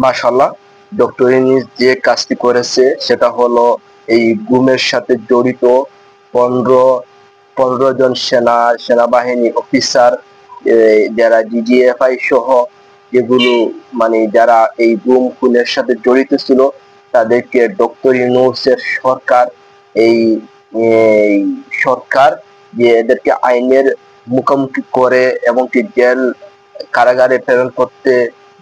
মাশাআল্লাহ, ডক্টর ইউনূস যে কাজটি করেছে সেটা হলো এই গুমের সাথে জড়িত 15 15 জন সেনাবাহিনী অফিসার, যারা ডিজিএফআই সহ যেগুলো মানে যারা এই গুম খুনের সাথে জড়িত ছিল তাদেরকে ডক্টর ইউনূসের সরকার এই এই সরকার যে এদেরকে আইনের মুখোমুখি করে এবং কি জেল কারাগারে প্রেরণ করতে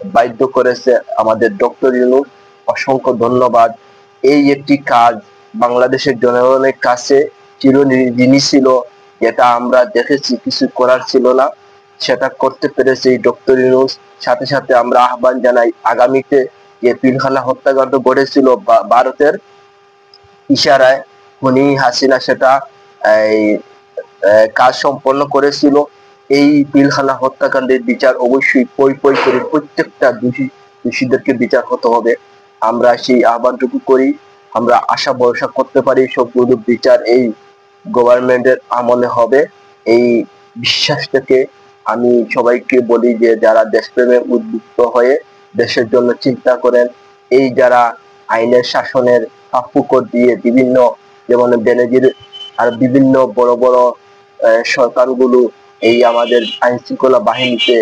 বাধ্য করেছে আমাদের ডক্টর ইউনূস। অসংখ্য ধন্যবাদ। এই একটি কাজ বাংলাদেশের জনগণের কাছে চিরঋণী ছিল, যেটা আমরা দেখেছি কিছু করার ছিল না, সেটা করতে পেরেছে ডক্টর ইউনূস। সাথে সাথে আমরা আহ্বান জানাই আগামীতে যে পিলখানা হত্যাকাণ্ড ঘটেছিল ভারতের ইশারায় খুনি হাসিনা সেটা এই কাজ সম্পন্ন করেছিল। এই পিলখানা হত্যাকাণ্ডের বিচার অবশ্যই পই পই করে প্রত্যেকটা দোষীদেরকে বিচার হতে হবে। আমরা সেই আহ্বানটুকু করি। আমরা আশা ভরসা করতে পারি সবগুলো বিচার এই গভর্নমেন্টের আমলে হবে। এই বিশ্বাস থেকে আমি সবাইকে বলি যে যারা দেশপ্রেমে উদ্বুদ্ধ হয়ে দেশের জন্য চিন্তা করেন, এই যারা আইনের শাসনের কাপুকর দিয়ে বিভিন্ন যেমন বেনজির আর বিভিন্ন বড় বড় সরকারগুলো এই আমাদের আইন শৃঙ্খলা বাহিনীতে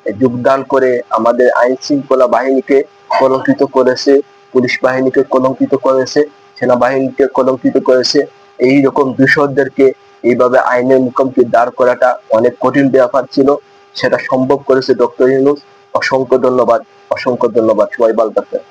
যোগদান করে আমাদের আইন শৃঙ্খলা বাহিনীকে কলঙ্কিত করেছে, পুলিশ বাহিনীকে কলঙ্কিত করেছে, সেনাবাহিনীকে কলঙ্কিত করেছে। এই রকম দূষরদেরকে এইভাবে আইনের মুখোমুখি দাঁড় করাটা অনেক কঠিন ব্যাপার ছিল, সেটা সম্ভব করেছে ডক্টর ইউনূস। অসংখ্য ধন্যবাদ, অসংখ্য ধন্যবাদ। সবাই ভালো থাকবেন।